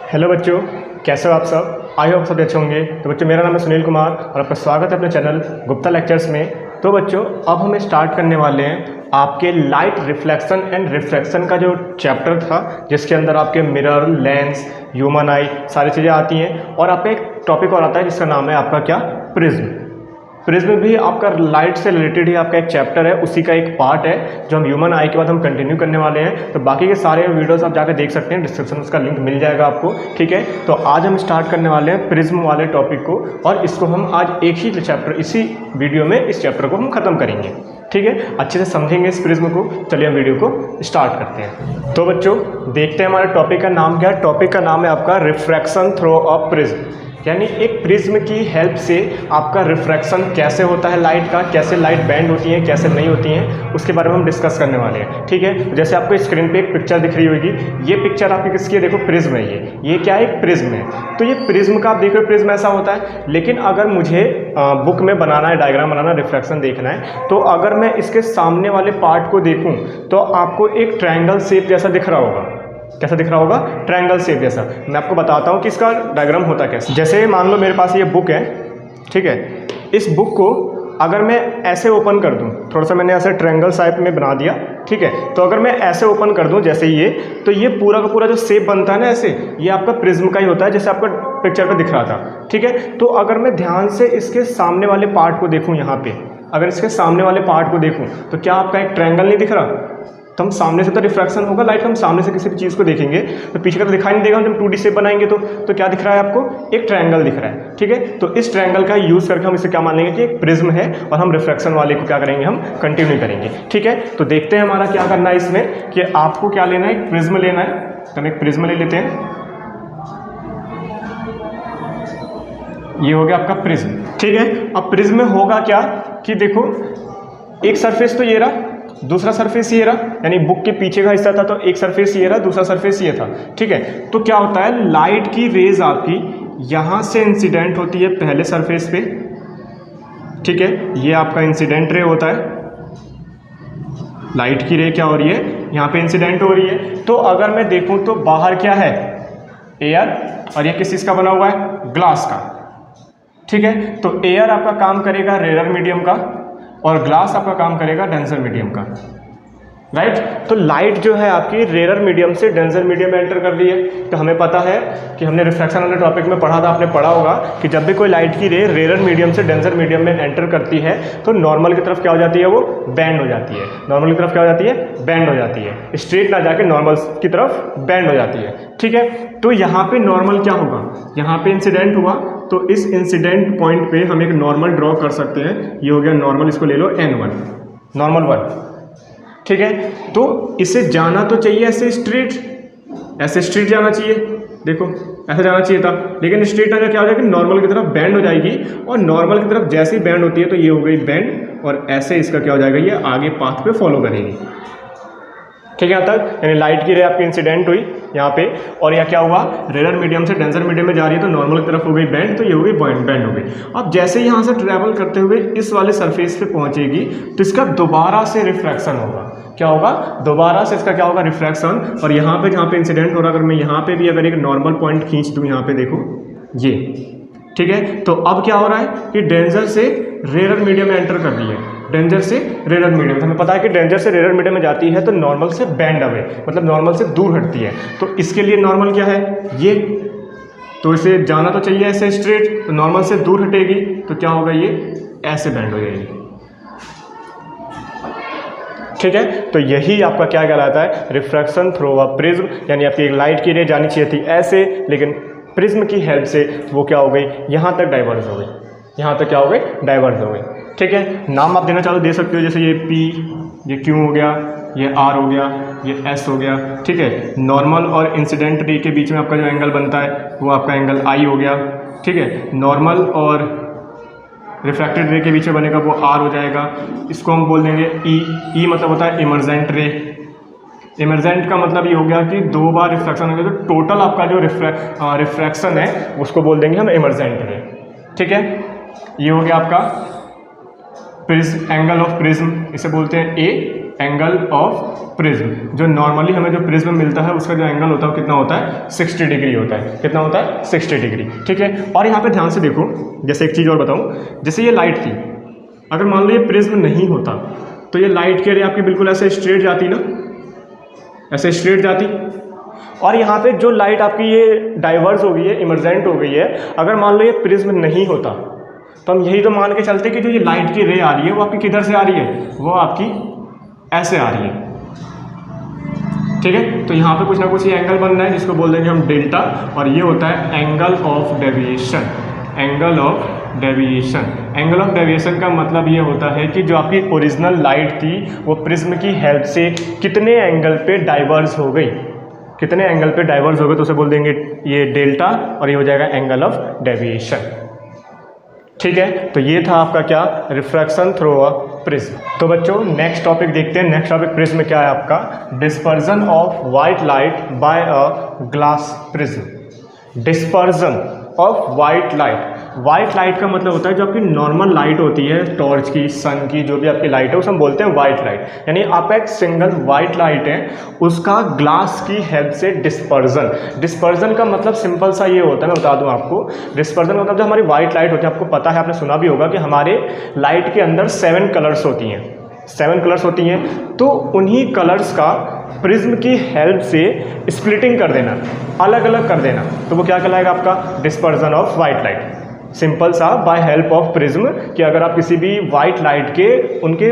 Hello बच्चों, कैसे हो आप सब। आई होप सब अच्छे होंगे। तो बच्चों, मेरा नाम है सुनील कुमार और आपका स्वागत है अपने चैनल गुप्ता लेक्चर्स में। तो बच्चों, अब हम स्टार्ट करने वाले हैं आपके लाइट रिफ्लेक्शन एंड रिफ्रैक्शन का जो चैप्टर था, जिसके अंदर आपके मिरर, लेंस, ह्यूमन आई सारी चीज़ें आती हैं। और आपका एक टॉपिक और आता है जिसका नाम है आपका क्या, प्रिज्म। प्रिज्म भी आपका लाइट से रिलेटेड ही आपका एक चैप्टर है, उसी का एक पार्ट है जो हम ह्यूमन आई के बाद हम कंटिन्यू करने वाले हैं। तो बाकी के सारे वीडियोस आप जाकर देख सकते हैं, डिस्क्रिप्शन में उसका लिंक मिल जाएगा आपको। ठीक है, तो आज हम स्टार्ट करने वाले हैं प्रिज्म वाले टॉपिक को, और इसको हम आज एक ही चैप्टर, इसी वीडियो में इस चैप्टर को हम खत्म करेंगे। ठीक है, अच्छे से समझेंगे इस प्रिज्म को। चलिए हम वीडियो को स्टार्ट करते हैं। तो बच्चों, देखते हैं हमारे टॉपिक का नाम क्या है। टॉपिक का नाम है आपका रिफ्रैक्शन थ्रू अ प्रिज्म, यानी एक प्रिज्म की हेल्प से आपका रिफ्रैक्शन कैसे होता है लाइट का, कैसे लाइट बेंड होती है, कैसे नहीं होती हैं, उसके बारे में हम डिस्कस करने वाले हैं। ठीक है, जैसे आपको स्क्रीन पे एक पिक्चर दिख रही होगी, ये पिक्चर आपकी किसकी है, देखो प्रिज्म है। ये क्या है, एक प्रिज्म है। तो ये प्रिज्म का आप देख रहे हो, प्रिज्म ऐसा होता है। लेकिन अगर मुझे बुक में बनाना है, डायग्राम बनाना, रिफ्रैक्शन देखना है, तो अगर मैं इसके सामने वाले पार्ट को देखूँ तो आपको एक ट्रायंगल शेप जैसा दिख रहा होगा। कैसा दिख रहा होगा, ट्रायंगल शेप जैसा। मैं आपको बताता हूँ कि इसका डायग्राम होता कैसे। जैसे मान लो मेरे पास ये बुक है, ठीक है। इस बुक को अगर मैं ऐसे ओपन कर दूँ, थोड़ा सा मैंने ऐसे ट्रायंगल शेप में बना दिया, ठीक है। तो अगर मैं ऐसे ओपन कर दूँ जैसे ये, तो ये पूरा का पूरा जो शेप बनता है ना ऐसे, ये आपका प्रिज्म का ही होता है, जैसे आपका पिक्चर पर दिख रहा था। ठीक है, तो अगर मैं ध्यान से इसके सामने वाले पार्ट को देखूँ, यहाँ पे अगर इसके सामने वाले पार्ट को देखूँ, तो क्या आपका एक ट्रायंगल नहीं दिख रहा। तो हम सामने से तो रिफ्रैक्शन होगा, लाइट हम सामने से किसी भी चीज़ को देखेंगे तो पीछे का तो दिखाई नहीं देगा। जब 2D शेप बनाएंगे तो क्या दिख रहा है आपको, एक ट्रायंगल दिख रहा है। ठीक है, तो इस ट्रायंगल का यूज़ करके हम इसे क्या मान लेंगे कि एक प्रिज्म है, और हम रिफ्रैक्शन वाले को क्या करेंगे, हम कंटिन्यू करेंगे। ठीक है, तो देखते हैं हमारा क्या करना है इसमें, कि आपको क्या लेना है, एक प्रिज्म लेना है। तो हम एक प्रिज्म ले लेते हैं। ये हो गया आपका प्रिज्म। ठीक है, अब प्रिज्म में होगा क्या कि देखो, एक सरफेस तो ये रहा, दूसरा सरफेस ये रहा, यानी बुक के पीछे का हिस्सा था, तो एक सरफेस ये रहा, दूसरा सरफेस ये था। ठीक है, तो क्या होता है, लाइट की रेज आपकी यहाँ से इंसिडेंट होती है पहले सरफेस पे। ठीक है, ये आपका इंसिडेंट रे होता है। लाइट की रे क्या हो रही है, यहाँ पे इंसिडेंट हो रही है। तो अगर मैं देखूँ तो बाहर क्या है, एयर, और ये किस चीज़ का बना हुआ है, ग्लास का। ठीक है, तो एयर आपका काम करेगा रेयर मीडियम का, और ग्लास आपका काम करेगा डेंसर मीडियम का। राइट, तो लाइट जो है आपकी रेयर मीडियम से डेंसर मीडियम में एंटर कर रही है। तो हमें पता है कि हमने रिफ्रैक्शन वाले टॉपिक में पढ़ा था, आपने पढ़ा होगा कि जब भी कोई लाइट की रे रेयर मीडियम से डेंसर मीडियम में एंटर करती है तो नॉर्मल की तरफ क्या हो जाती है, वो बेंड हो जाती है। नॉर्मल की तरफ क्या हो जाती है, बेंड हो जाती है, स्ट्रेट ना जाके नॉर्मल की तरफ बेंड हो जाती है। ठीक है, तो यहाँ पे नॉर्मल क्या होगा, यहाँ पे इंसिडेंट हुआ, तो इस इंसिडेंट पॉइंट पे हम एक नॉर्मल ड्रॉ कर सकते हैं। ये हो गया नॉर्मल, इसको ले लो N1, नॉर्मल 1। ठीक है, तो इसे जाना तो चाहिए ऐसे स्ट्रेट, ऐसे स्ट्रेट जाना चाहिए। देखो ऐसे जाना चाहिए था, लेकिन स्ट्रेट ना, क्या हो जाएगा, नॉर्मल की तरफ बेंड हो जाएगी, और नॉर्मल की तरफ जैसे ही बेंड होती है तो ये हो गई बेंड, और ऐसे इसका क्या हो जाएगा, ये आगे पाथ पे फॉलो करेगी। ठीक है, यहाँ तक, यानी लाइट की रे आपकी इंसिडेंट हुई यहाँ पे, और यह क्या हुआ, रेयर मीडियम से डेंसर मीडियम में जा रही है, तो नॉर्मल की तरफ हो गई बेंड, तो ये हो गई बेंड हो गई। अब जैसे यहाँ से ट्रैवल करते हुए इस वाले सरफेस पे पहुँचेगी, तो इसका दोबारा से रिफ्रैक्शन होगा। क्या होगा, दोबारा से इसका क्या होगा, रिफ्रैक्शन। और यहाँ पे जहाँ पे इंसिडेंट हो रहा, अगर मैं यहाँ पे भी अगर एक नॉर्मल पॉइंट खींच दूँ, यहाँ पे देखो ये, ठीक है, तो अब क्या हो रहा है कि डेंसर से रेयर मीडियम में एंटर कर रही है, डेंजर से रेयर मीडियम। हमें पता है कि डेंजर से रेयर मीडियम में जाती है तो नॉर्मल से बेंड अवे, मतलब नॉर्मल से दूर हटती है। तो इसके लिए नॉर्मल क्या है, ये, तो इसे जाना तो चाहिए ऐसे स्ट्रेट, तो नॉर्मल से दूर हटेगी, तो क्या होगा, ये ऐसे बेंड हो जाएगी। ठीक है, तो यही आपका क्या कहलाता है, रिफ्रैक्शन थ्रू अ प्रिज्म, यानी आपकी एक लाइट की रे जानी चाहिए थी ऐसे, लेकिन प्रिज्म की हेल्प से वो क्या हो गई, यहाँ तक डाइवर्ज हो गई, यहाँ तक क्या हो गई, डाइवर्ज हो गई। ठीक है, नाम आप देना चाहो दे सकते हो, जैसे ये P, ये Q हो गया, ये R हो गया, ये S हो गया। ठीक है, नॉर्मल और इंसिडेंट रे के बीच में आपका जो एंगल बनता है वो आपका एंगल I हो गया। ठीक है, नॉर्मल और रिफ्रैक्टेड रे के बीच में बनेगा वो R हो जाएगा। इसको हम बोल देंगे E मतलब होता है इमर्जेंट रे। इमर्जेंट का मतलब ये हो गया कि 2 बार रिफ्रैक्शन हो गया, तो टोटल आपका जो रिफ्रैक्शन है उसको बोल देंगे हम इमर्जेंट रे। ठीक है, ये हो गया आपका प्रिज्म, एंगल ऑफ प्रिज्म, इसे बोलते हैं A। एंगल ऑफ प्रिज्म, जो नॉर्मली हमें जो प्रिज्म मिलता है उसका जो एंगल होता है वो कितना होता है 60 डिग्री होता है। कितना होता है 60 डिग्री। ठीक है, और यहाँ पे ध्यान से देखो, जैसे एक चीज़ और बताऊँ, जैसे ये लाइट थी, अगर मान लो ये प्रिज्म नहीं होता तो ये लाइट की रे आपकी बिल्कुल ऐसे स्ट्रेट जाती ना, ऐसे स्ट्रेट जाती, और यहाँ पे जो लाइट आपकी ये डाइवर्स हो गई है, इमर्जेंट हो गई है, अगर मान लो ये प्रिज्म नहीं होता तो हम यही तो मान के चलते कि जो ये लाइट की रे आ रही है वो आपकी किधर से आ रही है, वो आपकी ऐसे आ रही है। ठीक है, तो यहाँ पे कुछ ना कुछ ये एंगल बन रहा है जिसको बोल देंगे हम डेल्टा, और ये होता है angle of deviation. Angle of deviation, angle of deviation का मतलब ये होता है कि जो आपकी ओरिजिनल लाइट थी वो प्रिज्म की हेल्प से कितने एंगल पे डाइवर्स हो गई, कितने एंगल पे डाइवर्स हो गए, तो उसे बोल देंगे ये डेल्टा, और ये हो जाएगा एंगल ऑफ डेविएशन। ठीक है, तो ये था आपका क्या, रिफ्रैक्शन थ्रू अ प्रिज्म। तो बच्चों नेक्स्ट टॉपिक देखते हैं। नेक्स्ट टॉपिक प्रिज्म क्या है आपका, dispersion of white light by a glass prism. Dispersion of white light, white light का मतलब होता है जो आपकी नॉर्मल लाइट होती है, टॉर्च की, सन की, जो भी आपकी लाइट है उसे हम बोलते हैं वाइट लाइट। यानी आपका एक सिंगल वाइट लाइट है, उसका ग्लास की हेल्प से डिस्पर्जन। डिस्पर्जन का मतलब सिंपल सा ये होता है, मैं बता दूं आपको, डिस्पर्जन का मतलब जो हमारी वाइट लाइट होती है, आपको पता है, आपने सुना भी होगा कि हमारे लाइट के अंदर 7 कलर्स होती हैं, 7 कलर्स होती हैं, तो उन्हीं कलर्स का प्रिज्म की हेल्प से स्प्लिटिंग कर देना, अलग अलग कर देना, तो वो क्या कहलाएगा आपका, dispersion of white light. Simple सा, बाय हेल्प ऑफ प्रिज्म, कि अगर आप किसी भी वाइट लाइट के, उनके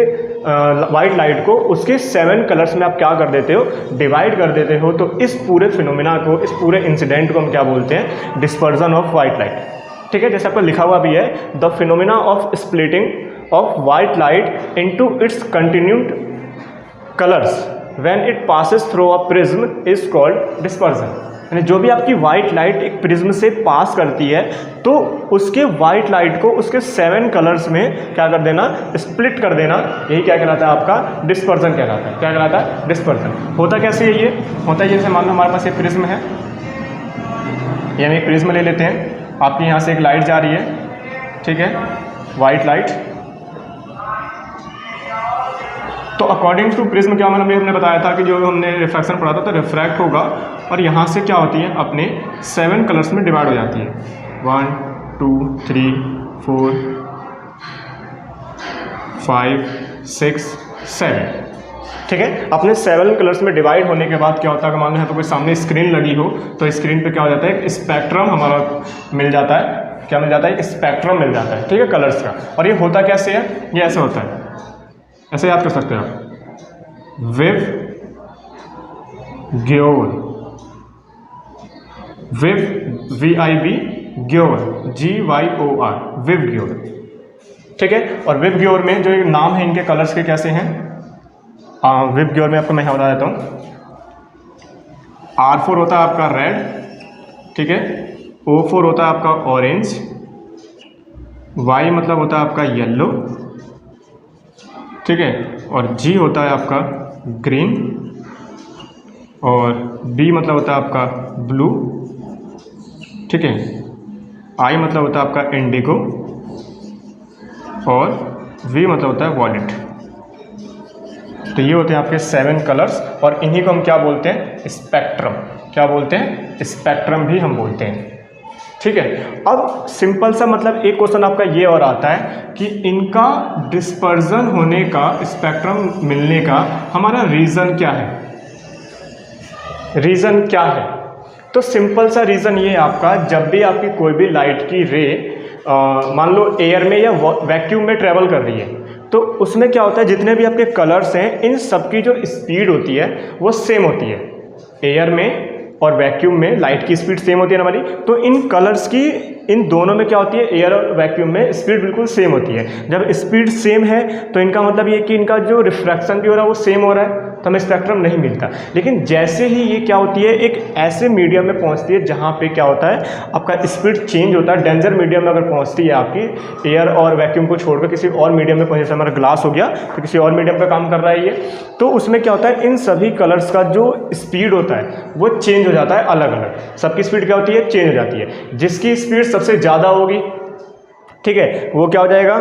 वाइट लाइट को उसके 7 कलर्स में आप क्या कर देते हो, डिवाइड कर देते हो, तो इस पूरे फिनोमिना को, इस पूरे इंसिडेंट को हम क्या बोलते हैं, डिस्पर्जन ऑफ वाइट लाइट। ठीक है, जैसे आपको लिखा हुआ भी है, the phenomena of splitting of white light into its continued colours when it passes through a prism is called dispersion. यानी जो भी आपकी वाइट लाइट एक प्रिज्म से पास करती है, तो उसके वाइट लाइट को उसके 7 कलर्स में क्या कर देना, स्प्लिट कर देना, यही क्या कहलाता है आपका, डिस्पर्जन कहलाता है। क्या कहलाता है, डिस्पर्जन। होता कैसे है, ये होता है जैसे मान लो हमारे पास एक प्रिज्म है, ये हम एक प्रिज्म ले लेते हैं, आपकी यहाँ से एक लाइट जा रही है, ठीक है, वाइट लाइट, तो अकॉर्डिंग टू प्रिज्म क्या हमने बताया था कि जो हमने रिफ्रैक्शन पढ़ा था, तो रिफ्रैक्ट होगा और यहाँ से क्या होती है, अपने 7 कलर्स में डिवाइड हो जाती है, 1 2 3 4 5 6 7। ठीक है, अपने 7 कलर्स में डिवाइड होने के बाद क्या होता है, मान लो यहाँ पे कोई सामने स्क्रीन लगी हो, तो स्क्रीन पे क्या हो जाता है, एक स्पेक्ट्रम हमारा मिल जाता है। क्या मिल जाता है, स्पेक्ट्रम मिल जाता है। ठीक है, कलर्स का। और ये होता कैसे है, ये ऐसे होता है, ऐसे याद कर सकते हो आप, विव ग्योर, विव VIV ग्योर GYOR, विव ग्योर। ठीक है, और विव ग्योर में जो नाम है इनके कलर्स के कैसे हैं, विव ग्योर में आपको मैं बता देता हूँ। R4 होता है आपका रेड, ठीक है, O4 होता है आपका ऑरेंज, Y मतलब होता है आपका येलो, ठीक है, और G होता है आपका ग्रीन, और B मतलब होता है आपका ब्लू, ठीक है, I मतलब होता है आपका इंडिगो, और V मतलब होता है वॉलेट। तो ये होते हैं आपके 7 कलर्स, और इन्हीं को हम क्या बोलते हैं, स्पेक्ट्रम। क्या बोलते हैं, स्पेक्ट्रम भी हम बोलते हैं। ठीक है, अब सिंपल सा मतलब एक क्वेश्चन आपका ये और आता है कि इनका डिस्पर्जन होने का, स्पेक्ट्रम मिलने का हमारा रीज़न क्या है, रीज़न क्या है। तो सिंपल सा रीज़न ये आपका, जब भी आपकी कोई भी लाइट की रे मान लो एयर में या वैक्यूम में ट्रेवल कर रही है, तो उसमें क्या होता है, जितने भी आपके कलर्स हैं इन सबकी जो स्पीड होती है वो सेम होती है। एयर में और वैक्यूम में लाइट की स्पीड सेम होती है ना हमारी, तो इन कलर्स की, इन दोनों में क्या होती है, एयर और वैक्यूम में स्पीड बिल्कुल सेम होती है। जब स्पीड सेम है तो इनका मतलब ये कि इनका जो रिफ्रैक्शन भी हो रहा है वो सेम हो रहा है, तो हमें स्पेक्ट्रम नहीं मिलता। लेकिन जैसे ही ये क्या होती है, एक ऐसे मीडियम में पहुंचती है जहां पे क्या होता है, आपका स्पीड चेंज होता है। डेंजर मीडियम में अगर पहुंचती है आपकी, एयर और वैक्यूम को छोड़कर किसी और मीडियम में पहुंचे, जैसे हमारा ग्लास हो गया तो किसी और मीडियम पर काम कर रहा है ये, तो उसमें क्या होता है, इन सभी कलर्स का जो स्पीड होता है वो चेंज हो जाता है, अलग अलग। सबकी स्पीड क्या होती है, चेंज हो जाती है। जिसकी स्पीड सबसे ज़्यादा होगी, ठीक है, वो क्या हो जाएगा,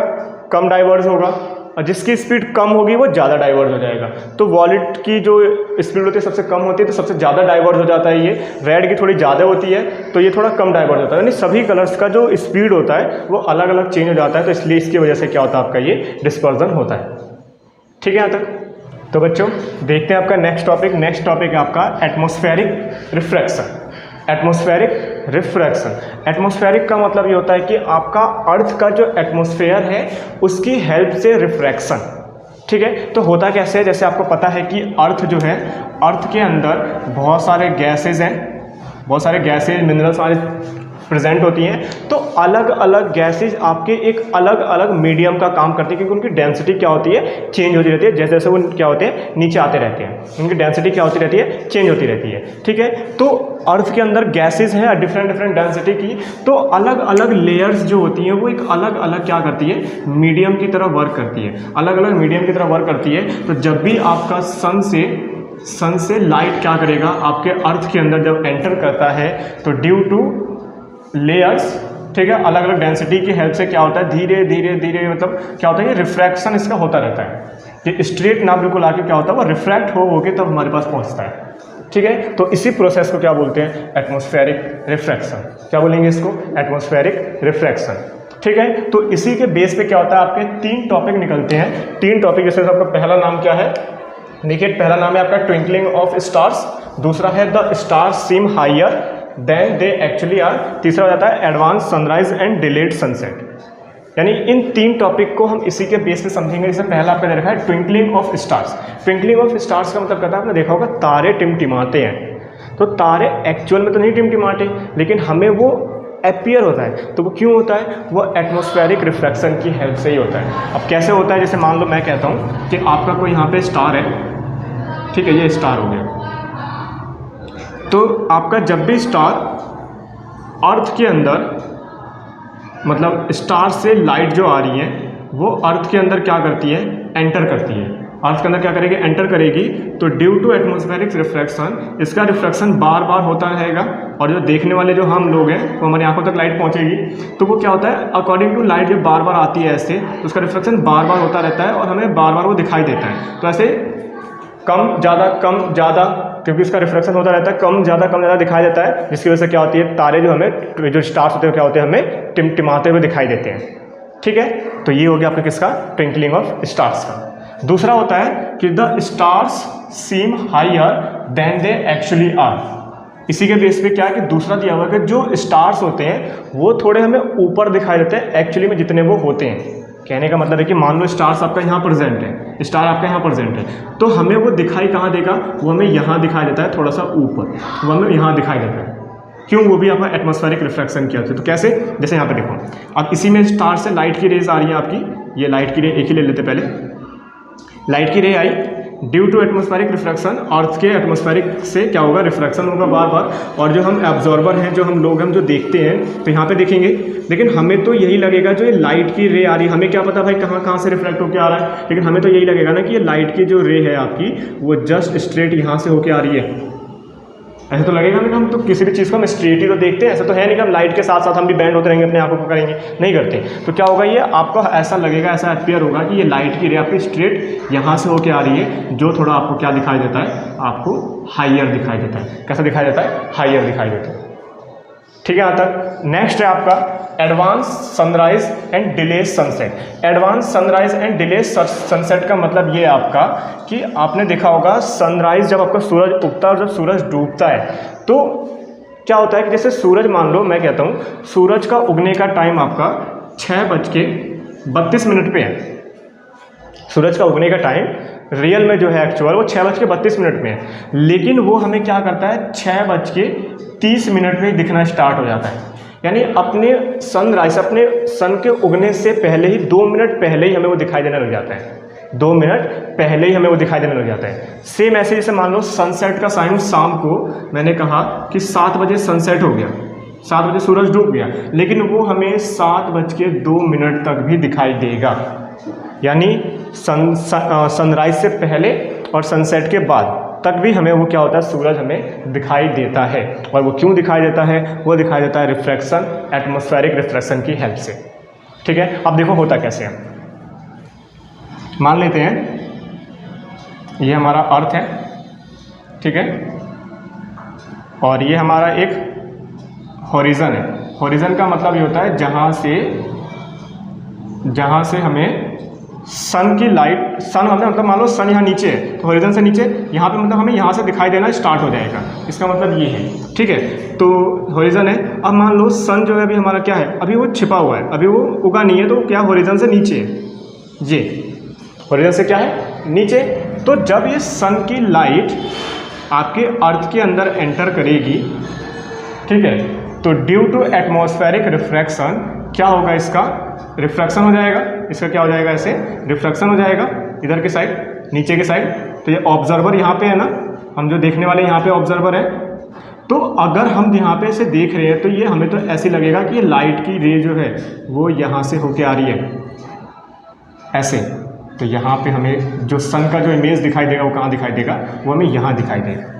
कम डाइवर्स होगा, और जिसकी स्पीड कम होगी वो ज़्यादा डाइवर्ज हो जाएगा। तो वॉलेट की जो स्पीड होती है सबसे कम होती है, तो सबसे ज़्यादा डाइवर्ज हो जाता है ये। रेड की थोड़ी ज़्यादा होती है तो ये थोड़ा कम डाइवर्ज होता है, यानी सभी कलर्स का जो स्पीड होता है वो अलग अलग चेंज हो जाता है। तो इसलिए इसकी वजह से क्या होता है, आपका ये डिस्पर्जन होता है। ठीक है यहाँ तक। तो बच्चों देखते हैं आपका नेक्स्ट टॉपिक। नेक्स्ट टॉपिक है आपका atmospheric refraction. Atmospheric refraction, atmospheric का मतलब ये होता है कि आपका अर्थ का जो एटमॉस्फेयर है उसकी हेल्प से रिफ्रैक्शन। ठीक है, तो होता कैसे है, जैसे आपको पता है कि अर्थ जो है, अर्थ के अंदर बहुत सारे गैसेज हैं, बहुत सारे गैसेज मिनरल्स हमारे प्रेजेंट होती हैं। तो अलग अलग गैसेज आपके एक अलग अलग मीडियम का काम करती है, क्योंकि उनकी डेंसिटी क्या होती है, चेंज होती रहती है। जैसे जैसे वो क्या होते हैं, नीचे आते रहते हैं, उनकी डेंसिटी क्या होती रहती है, चेंज होती रहती है। ठीक है, तो अर्थ के अंदर गैसेज हैं डिफरेंट डिफरेंट डेंसिटी की, तो अलग अलग लेयर्स जो होती हैं वो एक अलग अलग क्या करती है, मीडियम की तरह वर्क करती है, अलग अलग मीडियम की तरह वर्क करती है। तो जब भी आपका सन से लाइट क्या करेगा, आपके अर्थ के अंदर जब एंटर करता है, तो ड्यू टू लेयर्स, ठीक है, अलग अलग डेंसिटी की हेल्प से क्या होता है, धीरे धीरे धीरे मतलब क्या होता है, ये रिफ्रैक्शन इसका होता रहता है। ये स्ट्रेट ना बिल्कुल आके क्या होता है, वो रिफ्रैक्ट हो के तब हमारे पास पहुंचता है। ठीक है, तो इसी प्रोसेस को क्या बोलते हैं, एटमॉस्फेरिक रिफ्रैक्शन। क्या बोलेंगे इसको, एटमॉस्फेरिक रिफ्रैक्शन। ठीक है, तो इसी के बेस पे क्या होता है, आपके 3 टॉपिक निकलते हैं। 3 टॉपिक, जैसे आपका पहला नाम क्या है, देखिए पहला नाम है आपका ट्विंकलिंग ऑफ स्टार्स, दूसरा है the stars seem higher than they actually are, तीसरा हो जाता है advance sunrise and delayed sunset. यानी इन 3 टॉपिक को हम इसी के बेस पे समझेंगे। जैसे पहला आपका दे रखा है twinkling of stars. Twinkling of stars का मतलब कहता है, आपने देखा होगा तारे टिमटिमाते हैं। तो तारे एक्चुअल में तो नहीं टिमटिमाते, लेकिन हमें वो अपीयर होता है। तो वो क्यों होता है, वो एटमॉस्फेरिक रिफ्रैक्शन की हेल्प से ही होता है। अब कैसे होता है, जैसे मान लो मैं कहता हूँ कि आपका कोई यहाँ पे स्टार है, ठीक है, ये स्टार हो गया। तो आपका जब भी स्टार अर्थ के अंदर, मतलब स्टार से लाइट जो आ रही है वो अर्थ के अंदर क्या करती है, एंटर करती है। अर्थ के अंदर क्या करेगी, एंटर करेगी। तो ड्यू टू एटमॉस्फेरिक रिफ्रैक्शन, इसका रिफ्रैक्शन बार बार होता रहेगा, और जो देखने वाले जो हम लोग हैं वो हमारी आंखों तक लाइट पहुंचेगी। तो वो क्या होता है, अकॉर्डिंग टू लाइट जब बार बार आती है ऐसे, तो उसका रिफ्रैक्शन बार बार होता रहता है और हमें बार बार वो दिखाई देता है। तो ऐसे कम ज़्यादा, क्योंकि इसका रिफ्रैक्शन होता रहता है, कम ज़्यादा दिखाई देता है, जिसकी वजह से क्या होती है, तारे जो हमें, जो स्टार्स होते हैं क्या होते हैं, हमें टिमटिमाते हुए दिखाई देते हैं। ठीक है, तो ये हो गया आपका किसका, ट्विंकलिंग ऑफ स्टार्स का। दूसरा होता है कि the stars seem higher than they actually are. इसी के बेस पे क्या है कि दूसरा दिया हुआ है कि जो स्टार्स होते हैं वो थोड़े हमें ऊपर दिखाई देते हैं एक्चुअली में जितने वो होते हैं। कहने का मतलब है कि मान लो स्टार्स आपका यहाँ प्रेजेंट है, स्टार आपका यहाँ प्रेजेंट है, तो हमें वो दिखाई कहाँ देगा, वो हमें यहाँ दिखाई देता है, थोड़ा सा ऊपर, वो हमें यहाँ दिखाई देता है। क्यों, वो भी आपका एटमॉस्फेरिक रिफ्रैक्शन किया था। तो कैसे, जैसे यहाँ पे देखो, अब इसी में स्टार से लाइट की रेज आ रही है आपकी, ये लाइट की रे एक ही ले लेते पहले, लाइट की रे आई, ड्यू टू एटमॉस्फेरिक रिफ्रैक्शन, अर्थ के एटमॉस्फेरिक से क्या होगा, रिफ्रैक्शन होगा बार बार। और जो हम एब्जॉर्बर हैं, जो हम लोग हम जो देखते हैं, तो यहाँ पे देखेंगे, लेकिन हमें तो यही लगेगा जो ये लाइट की रे आ रही है, हमें क्या पता भाई कहाँ से रिफ्लेक्ट होकर आ रहा है, लेकिन हमें तो यही लगेगा ना कि ये लाइट की जो रे है आपकी वो जस्ट स्ट्रेट यहाँ से होके आ रही है। ऐसे तो लगेगा ना कि हम तो किसी भी चीज़ को हम स्ट्रेट ही तो देखते हैं, ऐसा तो है नहीं कि हम लाइट के साथ साथ हम भी बैंड होते रहेंगे, अपने आंखों को करेंगे, नहीं करते। तो क्या होगा, ये आपको ऐसा लगेगा, ऐसा अपीयर होगा कि ये लाइट की रे आपकी स्ट्रेट यहाँ से होके आ रही है, जो थोड़ा आपको क्या दिखाई देता है, आपको हायर दिखाई देता है। कैसा दिखाई देता है, हायर दिखाई देता है। ठीक है, यहाँ तक। नेक्स्ट है आपका advance sunrise and delay sunset. Advance sunrise and delay sunset का मतलब ये है आपका कि आपने देखा होगा सनराइज जब आपका सूरज उगता है और जब सूरज डूबता है, तो क्या होता है कि जैसे सूरज, मान लो मैं कहता हूँ सूरज का उगने का टाइम आपका 6:32 पे है। सूरज का उगने का टाइम रियल में जो है एक्चुअल वो 6:32 में है, लेकिन वो हमें क्या करता है, 6:30 में दिखना स्टार्ट हो जाता है। यानी अपने सनराइज, अपने सन के उगने से पहले ही 2 मिनट पहले ही हमें वो दिखाई देने लग जाता है। 2 मिनट पहले ही हमें वो दिखाई देने लग जाता है। सेम ऐसे जैसे मान लो सनसेट का टाइम शाम को मैंने कहा कि 7 बजे सनसेट हो गया, 7 बजे सूरज डूब गया, लेकिन वो हमें 7:02 तक भी दिखाई देगा। यानी सनराइज से पहले और सनसेट के बाद तक भी हमें वो क्या होता है, सूरज हमें दिखाई देता है। और वो क्यों दिखाई देता है, वो दिखाई देता है रिफ्रैक्शन, एटमॉस्फेरिक रिफ्रैक्शन की हेल्प से। ठीक है, अब देखो होता कैसे है। मान लेते हैं ये हमारा अर्थ है, ठीक है, और ये हमारा एक हॉरिजन है। हॉरिजन का मतलब ये होता है जहाँ से हमें सन की लाइट, सन मतलब मान लो सन यहाँ नीचे है तो हॉरिजन से नीचे यहाँ पे मतलब हमें यहाँ से दिखाई देना स्टार्ट हो जाएगा, इसका मतलब ये है, ठीक है। तो हॉरिजन है। अब मान लो सन जो है अभी हमारा क्या है, अभी वो छिपा हुआ है, अभी वो उगा नहीं है, तो क्या हॉरिजन से नीचे है, ये हॉरिजन से क्या है, नीचे। तो जब ये सन की लाइट आपके अर्थ के अंदर एंटर करेगी, ठीक है, तो ड्यू टू एटमॉस्फेरिक रिफ्रैक्शन क्या होगा, इसका रिफ्रैक्शन हो जाएगा, इसका क्या हो जाएगा, ऐसे रिफ्रैक्शन हो जाएगा इधर के साइड, नीचे के साइड। तो ये ऑब्जर्वर यहाँ पे है ना, हम जो देखने वाले यहाँ पे ऑब्जर्वर है, तो अगर हम यहाँ पे इसे देख रहे हैं तो ये हमें तो ऐसे लगेगा कि ये लाइट की रे जो है वो यहाँ से होके आ रही है ऐसे। तो यहाँ पे हमें जो सन का जो इमेज दिखाई देगा वो कहाँ दिखाई देगा, वो हमें यहाँ दिखाई देगा।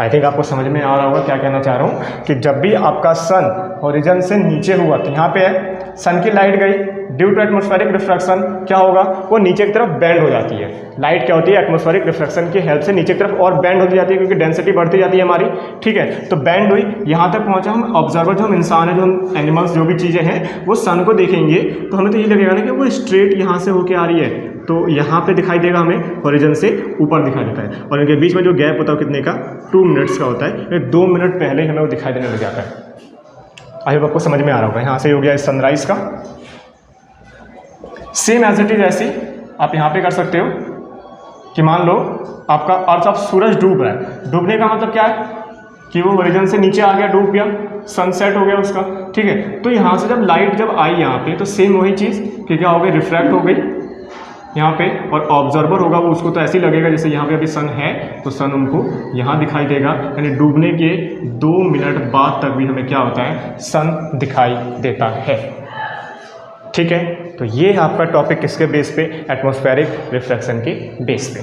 आई थिंक आपको समझ में आ रहा होगा क्या कहना चाह रहा हूँ, कि जब भी आपका सन हॉरिजन से नीचे हुआ तो यहाँ पे है, सन की लाइट गई, ड्यू टू एटमॉस्फेरिक रिफ्रैक्शन क्या होगा, वो नीचे की तरफ बेंड हो जाती है। लाइट क्या होती है, एटमॉस्फेरिक रिफ्रैक्शन की हेल्प से नीचे की तरफ और बेंड होती जाती है, क्योंकि डेंसिटी बढ़ती जाती है हमारी, ठीक है। तो बेंड हुई, यहाँ तक पहुँचा, हम ऑब्जर्वर जो हम इंसान है, जो हम एनिमल्स जो भी चीज़ें हैं, वो सन को देखेंगे तो हमें तो ये लगेगा ना कि वो स्ट्रेट यहाँ से होके आ रही है, तो यहाँ पे दिखाई देगा हमें हॉरिजन से ऊपर दिखाई देता है। और इनके बीच में जो गैप होता है कितने का, 2 मिनट्स का होता है, 2 मिनट पहले ही हमें वो दिखाई देने लग जाता है। आई होप आपको समझ में आ रहा होगा। यहाँ से हो गया सनराइज का, सेम एज इट इज ऐसी आप यहाँ पे कर सकते हो कि मान लो आपका अर्थ, अब सूरज डूब रहा है, डूबने का मतलब क्या है कि वो हॉरिजन से नीचे आ गया, डूब गया, सनसेट हो गया उसका, ठीक है। तो यहाँ से जब लाइट जब आई यहाँ पे, तो सेम वही चीज़ कि क्या हो गई, रिफ्रैक्ट हो गई यहाँ पे, और ऑब्जर्वर होगा वो उसको तो ऐसे ही लगेगा जैसे यहाँ पे अभी सन है, तो सन उनको यहाँ दिखाई देगा, यानी डूबने के 2 मिनट बाद तक भी हमें क्या होता है, सन दिखाई देता है, ठीक है। तो ये है आपका टॉपिक किसके बेस पे, एटमॉस्फेरिक रिफ्रैक्शन के बेस पे।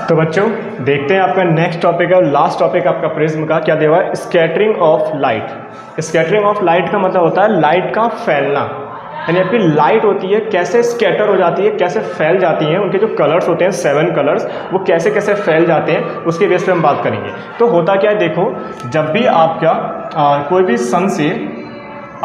तो बच्चों देखते हैं आपका नेक्स्ट टॉपिक है, लास्ट टॉपिक आपका प्रिज्म का, क्या देवा है, scattering of light. Scattering of light का मतलब होता है लाइट का फैलना, यानी आपकी लाइट होती है कैसे स्कैटर हो जाती है, कैसे फैल जाती हैं, उनके जो कलर्स होते हैं 7 कलर्स, वो कैसे कैसे फैल जाते हैं, उसके बेस पे हम बात करेंगे। तो होता क्या है, देखो जब भी आपका कोई भी सन से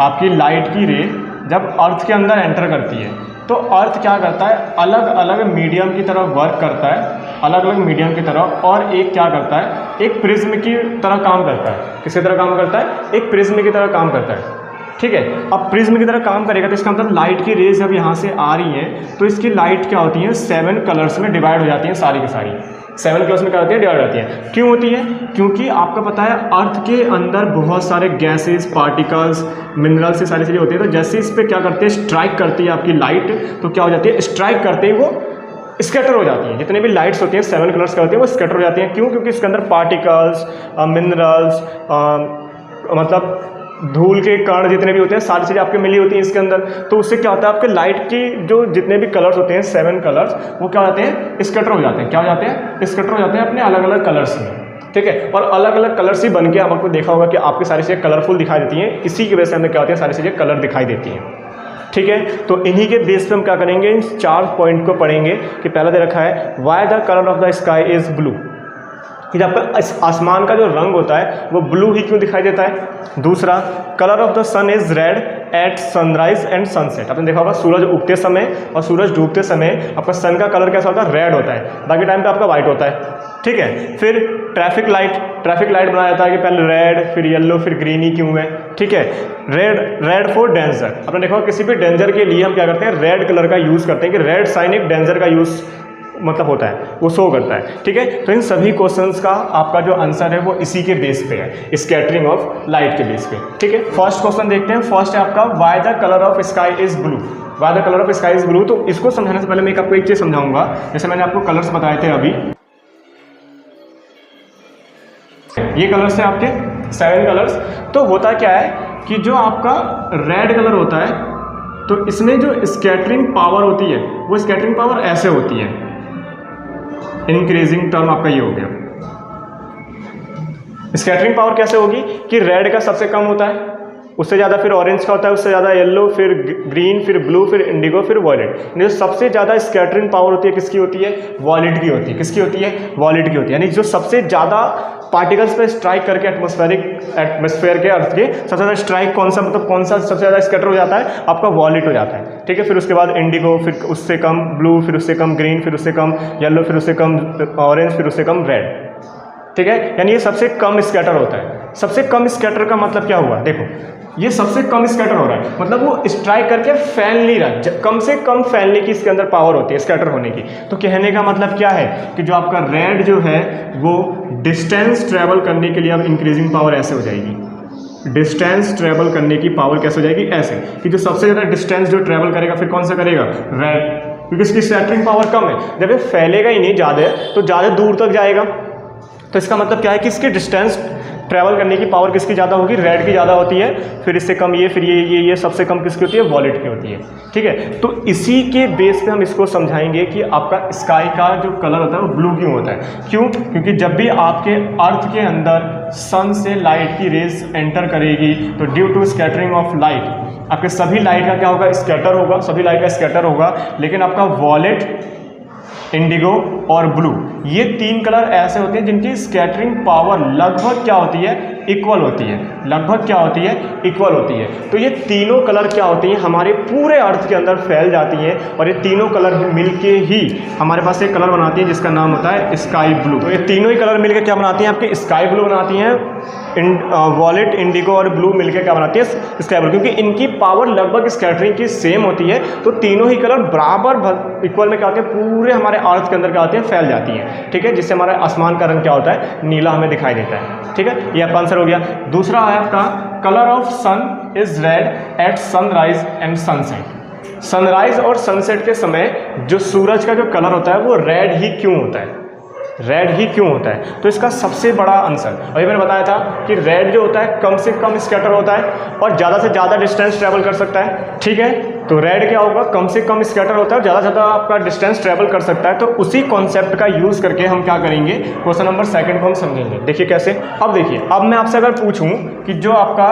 आपकी लाइट की रे जब अर्थ के अंदर एंटर करती है, तो अर्थ क्या करता है, अलग अलग मीडियम की तरह वर्क करता है, अलग अलग मीडियम की तरह, और एक क्या करता है, एक प्रिज्म की तरह काम करता है। किसकी तरह काम करता है, एक प्रिज्म की तरह काम करता है, ठीक है। अब प्रिज्म की तरह काम करेगा तो इसका मतलब लाइट की रेज जब यहाँ से आ रही हैं तो इसकी लाइट क्या होती है, 7 कलर्स में डिवाइड हो जाती हैं, सारी की सारी 7 कलर्स में क्या होती है, डिवाइड हो जाती है। क्यों होती है, क्योंकि आपको पता है अर्थ के अंदर बहुत सारे गैसेस, पार्टिकल्स, मिनरल्स, ये सारी चीज़ें होती है। तो जैसे इस पर क्या करते हैं, स्ट्राइक करती है आपकी लाइट, तो क्या हो जाती है, स्ट्राइक करते ही वो स्कैटर हो जाती हैं। जितने भी लाइट्स होती हैं 7 कलर्स का होती हैं, वो स्कैटर हो जाती हैं। क्यों, क्योंकि इसके अंदर पार्टिकल्स, मिनरल्स, मतलब धूल के कण जितने भी होते हैं, सारी चीज़ें आपके मिली होती हैं इसके अंदर। तो उससे क्या होता है, आपके लाइट की जो जितने भी कलर्स होते हैं 7 कलर्स, वो क्या हो जाते हैं, स्कैटर हो जाते हैं। क्या हो जाते हैं, स्कैटर हो जाते हैं अपने अलग अलग कलर्स में, ठीक है। और अलग अलग कलर्स ही बन के आपको देखा होगा कि आपकी सारी चीज़ें कलरफुल दिखाई देती हैं। इसी की वजह से हमें क्या होती है, सारी चीज़ें कलर दिखाई देती हैं, ठीक है। तो इन्हीं के बेस पे हम क्या करेंगे, इन 4 पॉइंट को पढ़ेंगे। कि पहला दे रखा है, why the colour of the sky is blue, कि जब आपका आसमान का जो रंग होता है वो ब्लू ही क्यों दिखाई देता है। दूसरा, colour of the sun is red at sunrise and sunset. आपने देखा होगा सूरज उगते समय और सूरज डूबते समय आपका सन का कलर कैसा होता है, रेड होता है, बाकी टाइम पे आपका वाइट होता है, ठीक है। फिर ट्रैफिक लाइट बनाया जाता है कि पहले रेड, फिर येलो, फिर ग्रीन ही क्यों है, ठीक है। Red for danger. आपने देखा किसी भी डेंजर के लिए हम क्या करते हैं, रेड कलर का यूज़ करते हैं, कि रेड साइन एक डेंजर का यूज़ मतलब होता है, वो शो करता है, ठीक है। तो इन सभी क्वेश्चंस का आपका जो आंसर है वो इसी के बेस पे है, स्कैटरिंग ऑफ लाइट के बेस पे, ठीक है। फर्स्ट क्वेश्चन देखते हैं। फर्स्ट है आपका, why the colour of sky is blue. Why the colour of sky is blue. तो इसको समझाने से पहले मैं आपको एक चीज़ समझाऊंगा। जैसे मैंने आपको कलर्स बताए थे अभी, ये कलर्स है आपके 7 कलर्स। तो होता क्या है कि जो आपका रेड कलर होता है, तो इसमें जो स्कैटरिंग पावर होती है वो स्कैटरिंग पावर ऐसे होती है, इंक्रीजिंग टर्म आपका ये हो गया। स्कैटरिंग पावर कैसे होगी कि रेड का सबसे कम होता है, उससे ज़्यादा फिर ऑरेंज का होता है, उससे ज़्यादा येलो, फिर ग्रीन, फिर ब्लू, फिर इंडिगो, फिर वॉयलेट। जो सबसे ज़्यादा स्कैटरिंग पावर होती है किसकी होती है? वॉयलेट की होती है। किसकी होती है? वॉयलेट की होती है। यानी जो सबसे ज़्यादा पार्टिकल्स पे स्ट्राइक करके एटमॉस्फेयर के अर्थ के सबसे ज़्यादा स्ट्राइक कौन सा, मतलब कौन सा सबसे ज़्यादा स्कैटर हो जाता है? आपका वॉयलेट हो जाता है। ठीक है, फिर उसके बाद इंडिगो, फिर उससे कम ब्लू, फिर उससे कम ग्रीन, फिर उससे कम येलो, फिर उससे कम ऑरेंज, फिर उससे कम रेड। ठीक है, यानी ये सबसे कम स्कैटर होता है। सबसे कम स्कैटर का मतलब क्या हुआ? देखो, ये सबसे कम स्कैटर हो रहा है, मतलब वो स्ट्राइक करके फैल नहीं रहा, कम से कम फैलने की इसके अंदर पावर होती है स्कैटर होने की। तो कहने का मतलब क्या है कि जो आपका रेड जो है वो डिस्टेंस ट्रेवल करने के लिए अब इंक्रीजिंग पावर ऐसे हो जाएगी। डिस्टेंस ट्रेवल करने की पावर कैसे हो जाएगी? ऐसे कि जो सबसे ज़्यादा डिस्टेंस जो ट्रेवल करेगा फिर कौन सा करेगा? रेड, क्योंकि इसकी स्कैटरिंग पावर कम है। जब ये फैलेगा ही नहीं ज़्यादा तो ज़्यादा दूर तक जाएगा। तो इसका मतलब क्या है कि इसके डिस्टेंस ट्रैवल करने की पावर किसकी ज़्यादा होगी? रेड की ज़्यादा होती है। फिर इससे कम ये, फिर ये सबसे कम किसकी होती है? वॉयलेट की होती है। ठीक है, तो इसी के बेस पे हम इसको समझाएंगे कि आपका स्काई का जो कलर होता है वो ब्लू क्यों होता है। क्यों? क्योंकि जब भी आपके अर्थ के अंदर सन से लाइट की रेज एंटर करेगी तो due to scattering of light आपके सभी लाइट का क्या होगा? स्कैटर होगा, सभी लाइट का स्कैटर होगा। लेकिन आपका वॉयलेट, इंडिगो और ब्लू, ये तीन कलर ऐसे होते हैं जिनकी स्कैटरिंग पावर लगभग क्या होती है? इक्वल होती है। लगभग क्या होती है? इक्वल होती है। तो ये तीनों कलर क्या होती हैं? हमारे पूरे अर्थ के अंदर फैल जाती हैं और ये तीनों कलर मिलके ही हमारे पास एक कलर बनाती हैं जिसका नाम होता है स्काई ब्लू। तो ये तीनों ही कलर मिलकर क्या बनाती हैं? आपके स्काई ब्लू बनाती हैं। वॉयलेट, इंडिगो और ब्लू मिलकर क्या बनाती है? Sky blue. क्योंकि इनकी पावर लगभग स्कैटरिंग की सेम होती है तो तीनों ही कलर बराबर इक्वल में क्या होते हैं? पूरे हमारे अर्थ के अंदर क्या होते हैं? फैल जाती हैं। ठीक है, जिससे हमारे आसमान का रंग क्या होता है? नीला हमें दिखाई देता है। ठीक है, ये आपका आंसर हो गया। दूसरा है आपका colour of sun is red at sunrise and sunset. Sunrise और सनसेट के समय जो सूरज का जो कलर होता है वो रेड ही क्यों होता है? रेड ही क्यों होता है? तो इसका सबसे बड़ा आंसर अभी मैंने बताया था कि रेड जो होता है कम से कम स्कैटर होता है और ज़्यादा से ज़्यादा डिस्टेंस ट्रैवल कर सकता है। ठीक है, तो रेड क्या होगा? कम से कम स्कैटर होता है और ज़्यादा से ज़्यादा आपका डिस्टेंस ट्रैवल कर सकता है। तो उसी कॉन्सेप्ट का यूज़ करके हम क्या करेंगे? क्वेश्चन नंबर 2 को हम समझेंगे। देखिए कैसे। अब देखिए, अब मैं आपसे अगर पूछूं कि जो आपका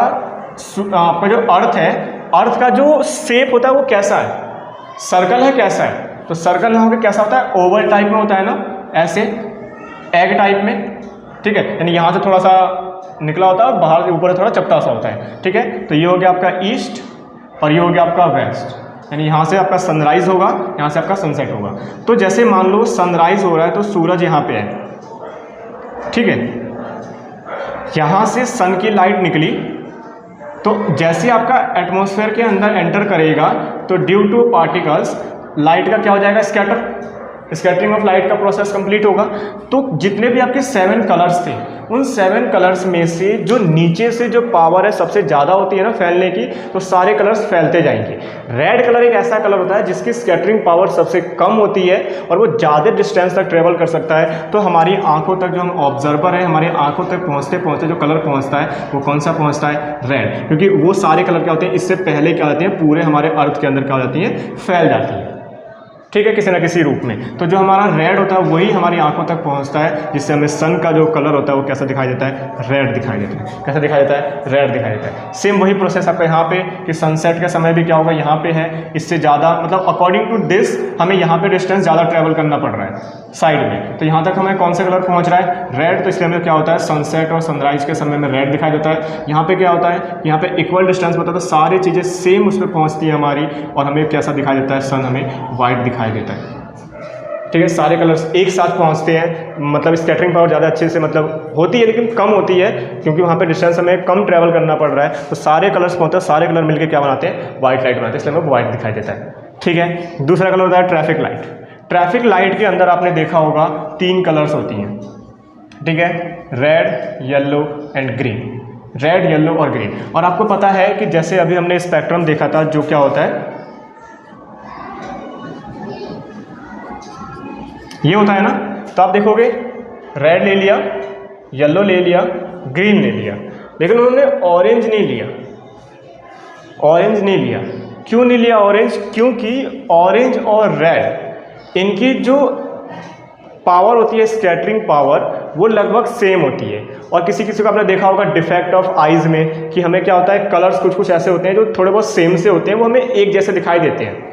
जो अर्थ है, अर्थ का जो शेप होता है वो कैसा है? सर्कल है, कैसा है? तो सर्कल ना होकर कैसा होता है? ओवल टाइप में होता है ना, ऐसे एग टाइप में। ठीक है, यानी यहाँ से थोड़ा सा निकला होता है और बाहर से ऊपर थोड़ा चपटा सा होता है। ठीक है, तो ये हो गया आपका ईस्ट और ये हो गया आपका वेस्ट। यानी यहाँ से आपका सनराइज होगा, यहाँ से आपका सनसेट होगा। तो जैसे मान लो सनराइज हो रहा है तो सूरज यहाँ पे है। ठीक है, यहाँ से सन की लाइट निकली तो जैसे आपका एटमॉस्फेयर के अंदर एंटर करेगा तो ड्यू टू पार्टिकल्स लाइट का क्या हो जाएगा? स्कैटरिंग ऑफ लाइट का प्रोसेस कंप्लीट होगा। तो जितने भी आपके 7 कलर्स थे उन 7 कलर्स में से जो नीचे से जो पावर है सबसे ज़्यादा होती है ना फैलने की, तो सारे कलर्स फैलते जाएंगे। रेड कलर एक ऐसा कलर होता है जिसकी स्कैटरिंग पावर सबसे कम होती है और वो ज़्यादा डिस्टेंस तक ट्रेवल कर सकता है। तो हमारी आंखों तक जो हम ऑब्जर्वर है, हमारी आंखों तक पहुँचते पहुँचते जो कलर पहुँचता है वो कौन सा पहुँचता है? रेड। क्योंकि वो सारे कलर क्या होते हैं? इससे पहले क्या होती हैं? पूरे हमारे अर्थ के अंदर क्या हो जाती हैं? फैल जाती हैं। ठीक है, किसी ना किसी रूप में। तो जो हमारा रेड होता है वही हमारी आंखों तक पहुंचता है, जिससे हमें सन का जो कलर होता है वो कैसा दिखाई देता है? रेड दिखाई देता है। कैसा दिखाई देता है? रेड दिखाई देता है। सेम वही प्रोसेस आपका यहाँ पे कि सनसेट का समय भी क्या होगा? यहाँ पे है, इससे ज़्यादा मतलब अकॉर्डिंग टू दिस हमें यहाँ पे डिस्टेंस ज़्यादा ट्रैवल करना पड़ रहा है साइड में। तो यहाँ तक हमें कौन सा कलर पहुँच रहा है? रेड। तो इसलिए हमें क्या होता है? सनसेट और सनराइज के समय में रेड दिखाई देता है। यहाँ पे क्या होता है? यहाँ पे इक्वल डिस्टेंस होता है तो सारी चीज़ें सेम उस पर पहुँचती है हमारी, और हमें कैसा दिखाई देता है? सन हमें वाइट दिखाई देता है। ठीक है, सारे कलर्स एक साथ पहुंचते हैं, मतलब स्कैटरिंग पावर ज़्यादा अच्छे से मतलब होती है लेकिन कम होती है क्योंकि वहाँ पे डिस्टेंस हमें कम ट्रैवल करना पड़ रहा है। तो सारे कलर्स पहुँचते हैं, सारे कलर मिलकर क्या बनाते हैं? वाइट लाइट बनाते हैं, इसलिए हमें वाइट दिखाई देता है। ठीक है, दूसरा कलर होता है ट्रैफिक लाइट। ट्रैफिक लाइट के अंदर आपने देखा होगा 3 कलर्स होती हैं। ठीक है, red, yellow and green. Red, yellow और ग्रीन। और आपको पता है कि जैसे अभी हमने स्पेक्ट्रम देखा था, जो क्या होता है? ये होता है ना। तो आप देखोगे रेड ले लिया, येलो ले लिया, ग्रीन ले लिया, लेकिन उन्होंने ऑरेंज नहीं लिया। ऑरेंज नहीं लिया। क्यों नहीं लिया ऑरेंज? क्योंकि ऑरेंज और रेड इनकी जो पावर होती है, स्कैटरिंग पावर, वो लगभग सेम होती है। और किसी किसी को आपने देखा होगा डिफेक्ट ऑफ आइज़ में कि हमें क्या होता है, कलर्स कुछ कुछ ऐसे होते हैं जो थोड़े बहुत सेम से होते हैं, वो हमें एक जैसे दिखाई देते हैं।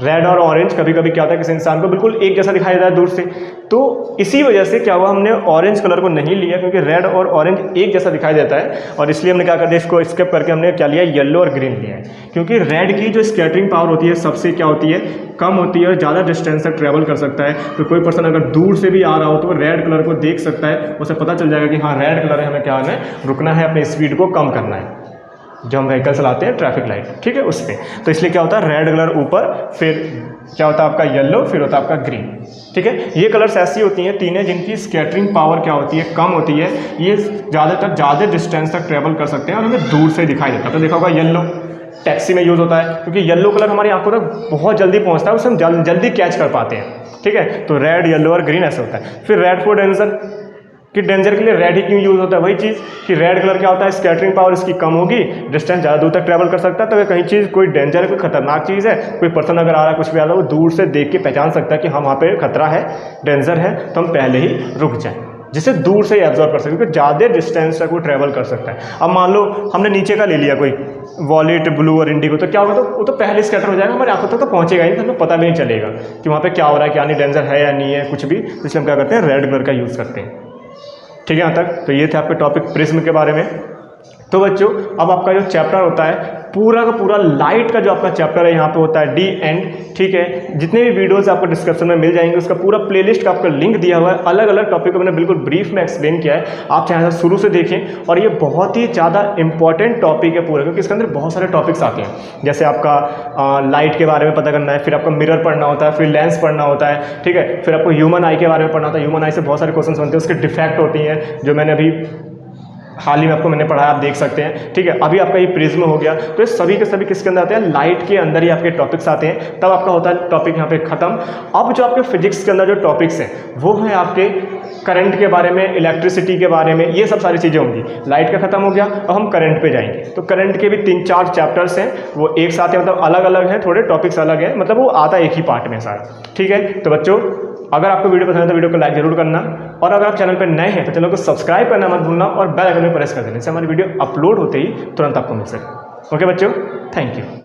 रेड और ऑरेंज कभी कभी क्या होता है किसी इंसान को बिल्कुल एक जैसा दिखाई देता है दूर से, तो इसी वजह से क्या हुआ, हमने ऑरेंज कलर को नहीं लिया क्योंकि रेड और ऑरेंज एक जैसा दिखाई देता है, और इसलिए हमने क्या कर दिया, इसको स्किप करके हमने क्या लिया, येलो और ग्रीन लिया है। क्योंकि रेड की जो स्कैटरिंग पावर होती है सबसे क्या होती है, कम होती है और ज़्यादा डिस्टेंस तक ट्रैवल कर सकता है। तो कोई पर्सन अगर दूर से भी आ रहा हो तो वो रेड कलर को देख सकता है, उसे पता चल जाएगा कि हाँ रेड कलर है, हमें क्या है, रुकना है, अपनी स्पीड को कम करना है, जो हम व्हीकल चलाते हैं ट्रैफिक लाइट, ठीक है, उस पर। तो इसलिए क्या होता है, रेड कलर ऊपर, फिर क्या होता है आपका येलो, फिर होता है आपका ग्रीन, ठीक है। ये कलर्स ऐसी होती हैं तीनें जिनकी स्कैटरिंग पावर क्या होती है, कम होती है। ये ज़्यादातर ज़्यादा डिस्टेंस तक ट्रैवल कर सकते हैं और हमें दूर से दिखाई देता है। तो देखा होगा येलो टैक्सी में यूज़ होता है क्योंकि येलो कलर हमारी आंखों तक बहुत जल्दी पहुँचता है, उसे हम जल्दी कैच कर पाते हैं, ठीक है। तो रेड, येलो और ग्रीन ऐसा होता है। फिर रेड फॉर डेंजर, कि डेंजर के लिए रेड ही क्यों यूज़ होता है, वही चीज़ कि रेड कलर क्या होता है, स्कैटरिंग पावर इसकी कम होगी, डिस्टेंस ज़्यादा दूर तक ट्रैवल कर सकता है। तो कहीं चीज़ कोई डेंजर है, कोई खतरनाक चीज़ है, कोई पर्सन अगर आ रहा है, कुछ भी आ रहा है, वो दूर से देख के पहचान सकता है कि हम वहाँ पे खतरा है, डेंजर है, तो हम पहले ही रुक जाएं, जिसे दूर से ही एब्जॉर्व कर सकते हैं क्योंकि ज़्यादा डिस्टेंस तक वो ट्रैवल कर सकता है। अब मान लो हमने नीचे का ले लिया कोई वॉलेट, ब्लू और इंडिगो, तो क्या होगा, तो वो तो पहले स्कैटर हो जाएगा, हमारी आंखों तक तो पहुँचेगा ही नहीं, तो हमें पता भी नहीं चलेगा कि वहाँ पे क्या हो रहा है, क्या नहीं, डेंजर है या नहीं है, कुछ भी। इसलिए हम क्या करते हैं, रेड कलर का यूज़ करते हैं, ठीक है। यहाँ तक तो ये थे आपके टॉपिक प्रिज्म के बारे में। तो बच्चों अब आपका जो चैप्टर होता है पूरा का पूरा लाइट का जो आपका चैप्टर है यहाँ पे होता है डी एंड, ठीक है। जितने भी वीडियोस आपको डिस्क्रिप्शन में मिल जाएंगे, उसका पूरा प्लेलिस्ट का आपका लिंक दिया हुआ है। अलग अलग टॉपिक को मैंने बिल्कुल ब्रीफ में एक्सप्लेन किया है, आप चाहे शुरू से देखें। और ये बहुत ही ज़्यादा इंपॉर्टेंट टॉपिक है पूरा, क्योंकि इसके अंदर बहुत सारे टॉपिक्स आते हैं। जैसे आपका लाइट के बारे में पता करना है, फिर आपका मिरर पढ़ना होता है, फिर लेंस पढ़ना होता है, ठीक है। फिर आपको ह्यूमन आई के बारे में पढ़ना होता है, ह्यूमन आई से बहुत सारे क्वेश्चन बनते हैं, उसके डिफेक्ट होती हैं, जो मैंने अभी हाल ही में आपको मैंने पढ़ाया, आप देख सकते हैं, ठीक है। अभी आपका ये प्रिज्म हो गया, तो ये सभी के सभी किसके अंदर आते हैं, लाइट के अंदर ही आपके टॉपिक्स आते हैं। तब आपका होता है टॉपिक यहाँ पे खत्म। अब जो आपके फिजिक्स के अंदर जो टॉपिक्स हैं वो है आपके करंट के बारे में, इलेक्ट्रिसिटी के बारे में, ये सब सारी चीज़ें होंगी। लाइट का खत्म हो गया, अब हम करंट पे जाएंगे। तो करंट के भी 3-4 चैप्टर्स हैं, वो एक साथ है, मतलब अलग अलग हैं, थोड़े टॉपिक्स अलग हैं, मतलब वो आता है एक ही पार्ट में सारा, ठीक है। तो बच्चों अगर आपको वीडियो पसंद है तो वीडियो को लाइक जरूर करना, और अगर आप चैनल पर नए हैं तो चैनल को सब्सक्राइब करना मत भूलना, और बेल आइकन में प्रेस कर देना, इससे हमारी वीडियो अपलोड होते ही तुरंत आपको मिल सके। ओके बच्चों, थैंक यू।